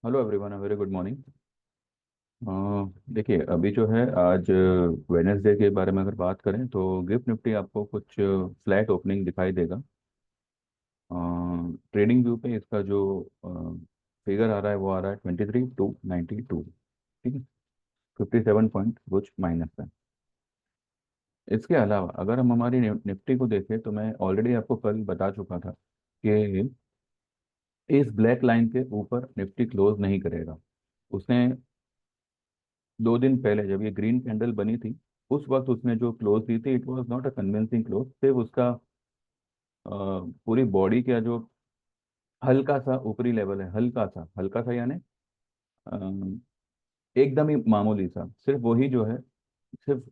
Hello everyone, very good morning. देखिए, अभी जो है आज वेडनेसडे के बारे में अगर बात करें तो गिफ्ट निफ्टी आपको कुछ फ्लैट ओपनिंग दिखाई देगा। ट्रेडिंग व्यू पे इसका जो फिगर आ रहा है वो आ रहा है 23,292। ठीक है, 57 पॉइंट कुछ माइनस है। इसके अलावा अगर हम हमारी निफ्टी को देखें तो मैं ऑलरेडी आपको कल बता चुका था कि इस ब्लैक लाइन के ऊपर निफ्टी क्लोज नहीं करेगा। उसने 2 दिन पहले जब ये ग्रीन कैंडल बनी थी उस वक्त उसने जो क्लोज दी थी, it was not a convincing close. सिर्फ उसका पूरी बॉडी का जो हल्का सा ऊपरी लेवल है, हल्का सा यानी एकदम ही मामूली सा, सिर्फ वही जो है, सिर्फ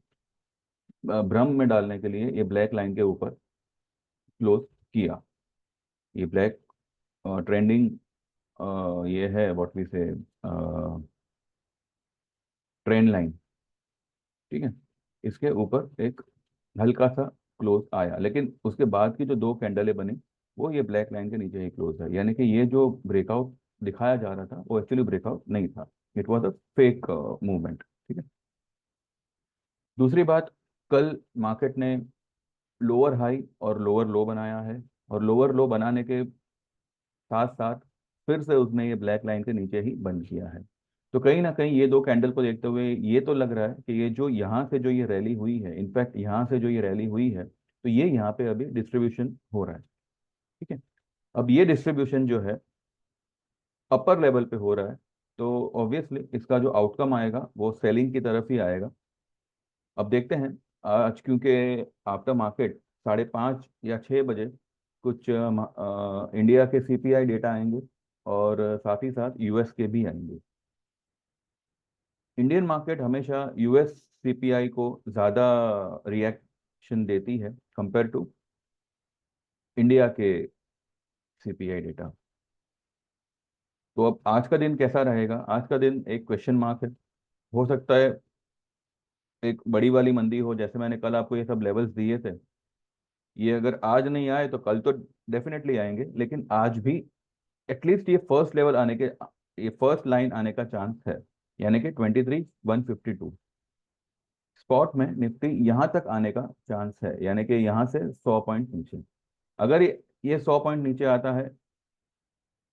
भ्रम में डालने के लिए ये ब्लैक लाइन के ऊपर क्लोज किया। ये ब्लैक ट्रेंडिंग, ये है व्हाट वी से ट्रेंड लाइन। ठीक है, इसके ऊपर एक हल्का सा क्लोज आया, लेकिन उसके बाद की जो 2 कैंडलें बनी वो ये ब्लैक लाइन के नीचे ही क्लोज है। यानी कि ये जो ब्रेकआउट दिखाया जा रहा था वो एक्चुअली ब्रेकआउट नहीं था, it was a fake movement. ठीक है। दूसरी बात, कल मार्केट ने लोअर हाई और लोअर लो बनाया है, और लोअर लो बनाने के साथ साथ फिर से उसने ये ब्लैक लाइन के नीचे ही बंद किया है। तो कहीं ना कहीं ये 2 कैंडल को देखते हुए ये तो लग रहा है कि ये जो यहाँ से जो ये रैली हुई है, इनफैक्ट यहाँ से जो ये रैली हुई है, तो ये यहाँ पे अभी डिस्ट्रीब्यूशन हो रहा है। ठीक है। अब ये डिस्ट्रीब्यूशन जो है अपर लेवल पे हो रहा है, तो ऑब्वियसली इसका जो आउटकम आएगा वो सेलिंग की तरफ ही आएगा। अब देखते हैं आज, क्योंकि आफ्टर मार्केट 5:30 या 6 बजे कुछ इंडिया के सीपीआई डेटा आएंगे, और साथ ही साथ यूएस के भी आएंगे। इंडियन मार्केट हमेशा यूएस सीपीआई को ज़्यादा रिएक्शन देती है कंपेयर टू इंडिया के सीपीआई डेटा। तो अब आज का दिन कैसा रहेगा, आज का दिन एक क्वेश्चन मार्क है। हो सकता है एक बड़ी वाली मंदी हो, जैसे मैंने कल आपको ये सब लेवल्स दिए थे, ये अगर आज नहीं आए तो कल तो डेफिनेटली आएंगे, लेकिन आज भी एटलीस्ट ये फर्स्ट लाइन आने का चांस है। यानी कि 23,152 स्पॉट में निफ्टी यहाँ तक आने का चांस है, यानी कि यहाँ से 100 पॉइंट नीचे। अगर ये 100 पॉइंट नीचे आता है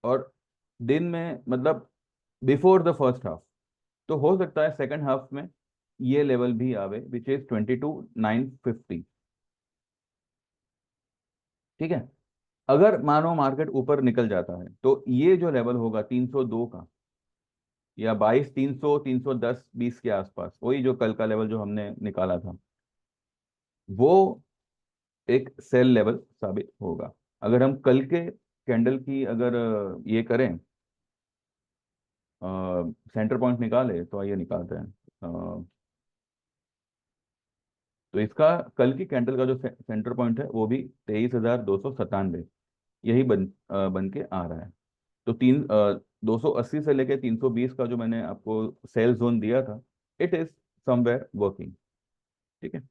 और दिन में मतलब बिफोर द फर्स्ट हाफ, तो हो सकता है सेकंड हाफ में ये लेवल भी आवे, विच इज 22,950। ठीक है। अगर मानो मार्केट ऊपर निकल जाता है तो ये जो लेवल होगा 302 का, या 22,300, 310, 20 के आसपास, वही जो कल का लेवल जो हमने निकाला था, वो एक सेल लेवल साबित होगा। अगर हम कल के कैंडल की अगर ये करें, सेंटर पॉइंट निकाले, तो आइए निकालते हैं। तो इसका कल की कैंडल का जो सेंटर पॉइंट है वो भी 23,297 यही बन के आ रहा है। तो 280 से लेके 320 का जो मैंने आपको सेल जोन दिया था, इट इज समवेयर वर्किंग। ठीक है।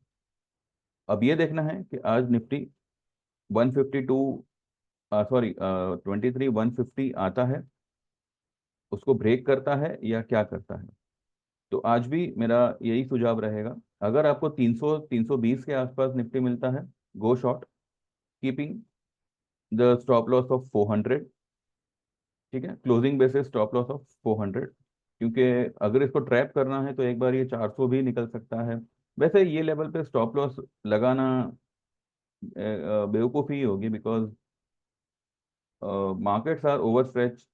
अब ये देखना है कि आज निफ्टी 152, सॉरी 23,150 आता है, उसको ब्रेक करता है या क्या करता है। तो आज भी मेरा यही सुझाव रहेगा, अगर आपको 300, 320 के आसपास निफ्टी मिलता है, गो short, keeping the stop loss of 400। ठीक है, closing basis stop loss of 400, क्योंकि अगर इसको ट्रैप करना है तो एक बार ये 400 भी निकल सकता है। वैसे ये लेवल पे स्टॉप लॉस लगाना बेवकूफ़ी ही होगी, because markets are over stretch.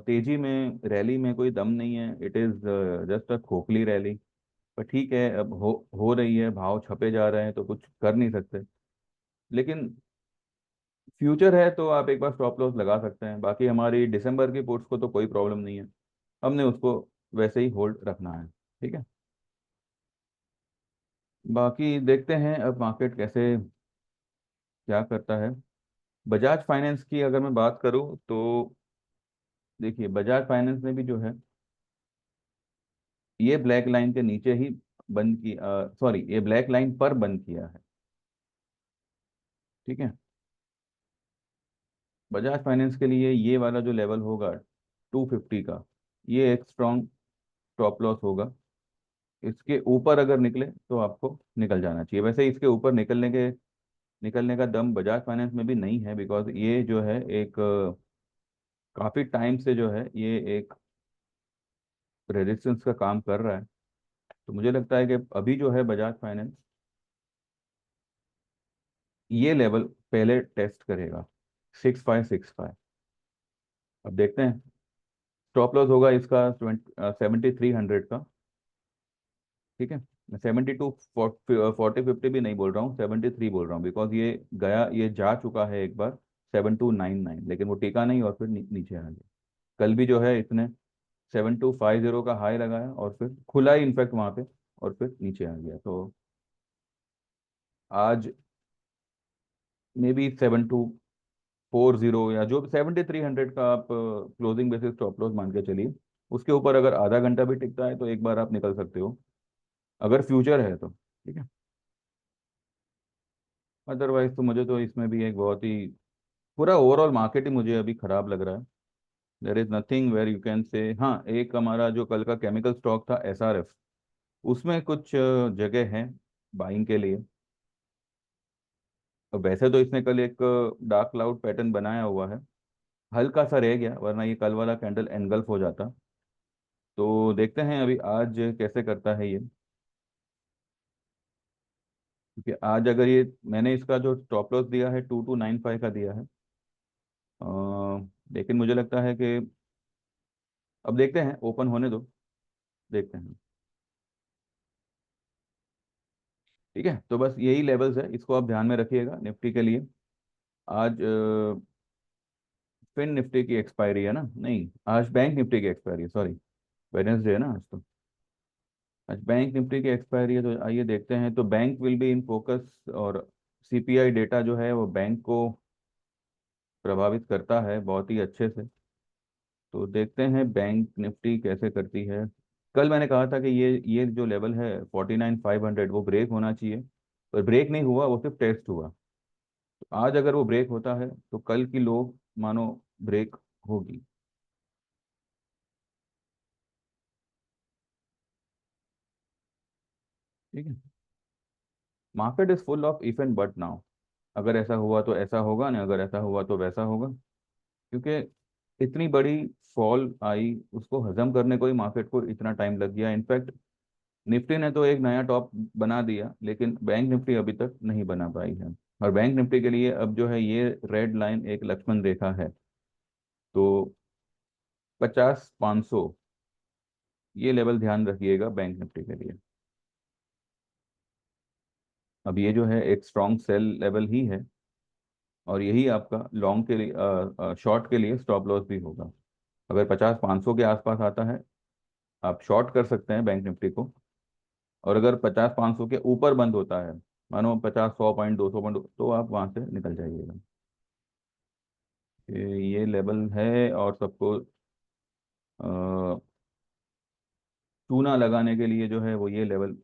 तेजी में रैली में कोई दम नहीं है, इट इज़ जस्ट अ खोखली रैली। पर ठीक है, अब हो रही है, भाव छपे जा रहे हैं तो कुछ कर नहीं सकते। लेकिन फ्यूचर है तो आप एक बार स्टॉप लॉस लगा सकते हैं। बाकी हमारी दिसंबर की पुट्स को तो कोई प्रॉब्लम नहीं है, हमने उसको वैसे ही होल्ड रखना है। ठीक है। बाकी देखते हैं अब मार्केट कैसे क्या करता है। बजाज फाइनेंस की अगर मैं बात करूं तो देखिए, बजाज फाइनेंस ने भी जो है ये ब्लैक लाइन के नीचे ही बंद की, सॉरी, ये ब्लैक लाइन पर बंद किया है। ठीक है। बजाज फाइनेंस के लिए ये वाला जो लेवल होगा 250 का, ये एक स्ट्रॉन्ग स्टॉप लॉस होगा। इसके ऊपर अगर निकले तो आपको निकल जाना चाहिए। वैसे इसके ऊपर निकलने का दम बजाज फाइनेंस में भी नहीं है, बिकॉज ये जो है एक काफी टाइम से जो है ये एक रेजिस्टेंस का काम कर रहा है। तो मुझे लगता है कि अभी जो है बजाज फाइनेंस ये लेवल पहले टेस्ट करेगा, 6565। अब देखते हैं। स्टॉप लॉस होगा इसका 7300 का। ठीक है, मैं 72 40 50 भी नहीं बोल रहा हूँ, 73 बोल रहा हूँ, बिकॉज ये जा चुका है एक बार 7299, लेकिन वो टिका नहीं और फिर नीचे आ गया। कल भी जो है इसने 7250 का हाई लगाया और फिर खुला ही इनफैक्ट वहां पे, और फिर नीचे आ गया। तो आज मे बी 7240 या जो 7300 का आप क्लोजिंग बेसिस स्टॉप लॉस मान के चलिए। उसके ऊपर अगर आधा घंटा भी टिकता है तो एक बार आप निकल सकते हो, अगर फ्यूचर है तो। ठीक है, अदरवाइज तो मुझे तो इसमें भी एक बहुत ही पूरा ओवरऑल मार्केट ही मुझे अभी खराब लग रहा है। There is nothing where you can say. हाँ, एक हमारा जो कल का केमिकल स्टॉक था SRF, उसमें कुछ जगह है बाइंग के लिए। तो वैसे तो इसने कल एक डार्क क्लाउड पैटर्न बनाया हुआ है, हल्का सा रह गया, वरना ये कल वाला कैंडल एनगल्फ हो जाता। तो देखते हैं अभी आज कैसे करता है ये। क्योंकि आज अगर ये, मैंने इसका जो स्टॉप लॉस दिया है 2295 का दिया है। लेकिन मुझे लगता है कि अब देखते हैं, ओपन होने दो, देखते हैं। ठीक है, तो बस यही लेवल्स है, इसको आप ध्यान में रखिएगा निफ्टी के लिए। आज फिन निफ्टी की एक्सपायरी है ना, नहीं, आज बैंक निफ्टी की एक्सपायरी, सॉरी, वेडनेसडे है ना आज तो। आज बैंक निफ्टी की एक्सपायरी है, तो आइए देखते हैं। तो bank will be in focus, और CPI डेटा जो है वो बैंक को प्रभावित करता है बहुत ही अच्छे से। तो देखते हैं बैंक निफ्टी कैसे करती है। कल मैंने कहा था कि ये जो लेवल है 49500 वो ब्रेक होना चाहिए, पर ब्रेक नहीं हुआ, वो सिर्फ टेस्ट हुआ। तो आज अगर वो ब्रेक होता है तो कल की लो मानो ब्रेक होगी। ठीक है, market is full of if and but now. अगर ऐसा हुआ तो ऐसा होगा ना, अगर ऐसा हुआ तो वैसा होगा। क्योंकि इतनी बड़ी फॉल आई, उसको हजम करने को ही मार्केट को इतना टाइम लग गया। इनफैक्ट निफ्टी ने तो एक नया टॉप बना दिया, लेकिन बैंक निफ्टी अभी तक नहीं बना पाई है। और बैंक निफ्टी के लिए अब जो है ये रेड लाइन एक लक्ष्मण रेखा है। तो 50 500, ये लेवल ध्यान रखिएगा बैंक निफ्टी के लिए। अब ये जो है एक स्ट्रॉन्ग सेल लेवल ही है, और यही आपका लॉन्ग के लिए, शॉर्ट के लिए स्टॉप लॉस भी होगा। अगर 50 500 के आसपास आता है, आप शॉर्ट कर सकते हैं बैंक निफ्टी को। और अगर 50 500 के ऊपर बंद होता है, मानो 50 100 पॉइंट 200 पॉइंट, तो आप वहां से निकल जाइएगा। ये लेवल है, और सबको अ, चूना लगाने के लिए जो है वो ये लेवल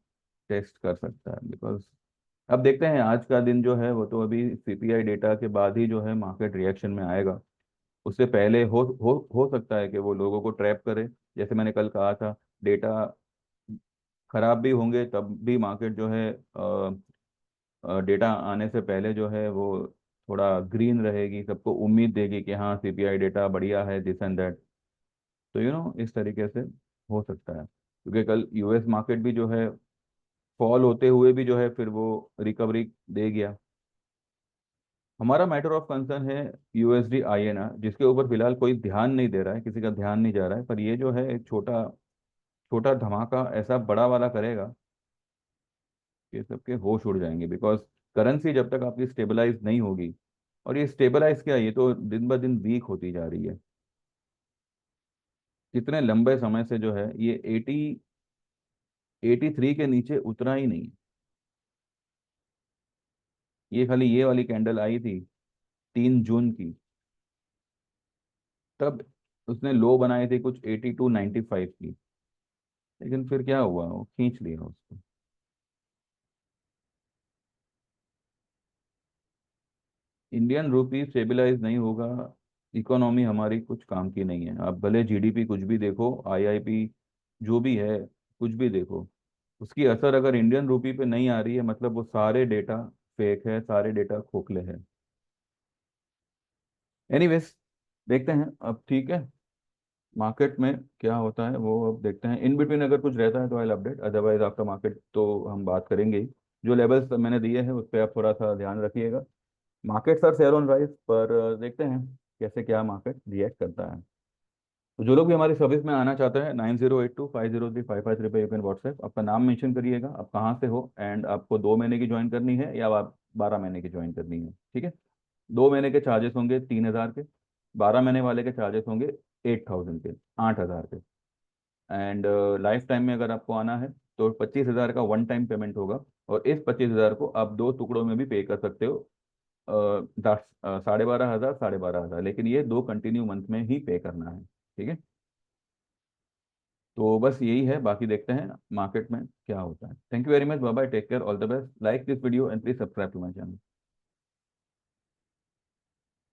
टेस्ट कर सकता है। बिकॉज अब देखते हैं, आज का दिन जो है वो तो अभी CPI डेटा के बाद ही जो है मार्केट रिएक्शन में आएगा। उससे पहले हो सकता है कि वो लोगों को ट्रैप करे। जैसे मैंने कल कहा था, डेटा खराब भी होंगे तब भी मार्केट जो है डेटा आने से पहले जो है वो थोड़ा ग्रीन रहेगी, सबको उम्मीद देगी कि हाँ CPI डेटा बढ़िया है, दिस एंड दैट। तो इस तरीके से हो सकता है, क्योंकि कल US मार्केट भी जो है फॉल होते हुए भी जो है फिर वो रिकवरी दे गया। हमारा मैटर ऑफ कंसर्न है USD INR, जिसके ऊपर फिलहाल कोई ध्यान नहीं दे रहा है, किसी का ध्यान नहीं जा रहा है। पर ये जो है एक छोटा छोटा धमाका ऐसा बड़ा वाला करेगा कि सबके होश उड़ जाएंगे। बिकॉज करेंसी जब तक आपकी स्टेबलाइज नहीं होगी, और ये स्टेबलाइज क्या, ये तो दिन ब दिन वीक होती जा रही है। कितने लंबे समय से जो है ये 83 के नीचे उतरा ही नहीं। ये खाली ये वाली कैंडल आई थी 3 जून की, तब उसने लो बनाए थे कुछ 8295 की, लेकिन फिर क्या हुआ, वो खींच लिया उसको। इंडियन रुपी स्टेबलाइज नहीं होगा, इकोनॉमी हमारी कुछ काम की नहीं है। आप भले जीडीपी कुछ भी देखो, आईआईपी जो भी है, कुछ भी देखो, उसकी असर अगर इंडियन रूपी पे नहीं आ रही है, मतलब वो सारे डेटा फेक है, सारे डेटा खोखले हैं। एनीवेज, देखते हैं अब, ठीक है, मार्केट में क्या होता है वो अब देखते हैं। इन बिटवीन अगर कुछ रहता है तो I update, otherwise after market तो हम बात करेंगे ही। जो लेवल्स मैंने दिए हैं उस पर आप थोड़ा सा ध्यान रखिएगा। Market sir share on rise पर देखते हैं कैसे क्या मार्केट रिएक्ट करता है। तो जो लोग भी हमारी सर्विस में आना चाहते हैं, 9082503553 पे यू कैन व्हाट्सएप, आपका नाम मेंशन करिएगा, आप कहाँ से हो, एंड आपको 2 महीने की ज्वाइन करनी है या आप 12 महीने की ज्वाइन करनी है, ठीक है। 2 महीने के चार्जेस होंगे 3,000 के, 12 महीने वाले के चार्जेस होंगे 8,000 के, 8,000 के। एंड लाइफ टाइम में अगर आपको आना है तो 25,000 का वन टाइम पेमेंट होगा, और इस 25,000 को आप 2 टुकड़ों में भी पे कर सकते हो। 12,500, 12,500, लेकिन ये 2 कंटिन्यू मंथ में ही पे करना है, ठीक है। तो बस यही है, बाकी देखते हैं मार्केट में क्या होता है। Thank you very much, bye bye, take care, all the best, like this video and please subscribe to my channel.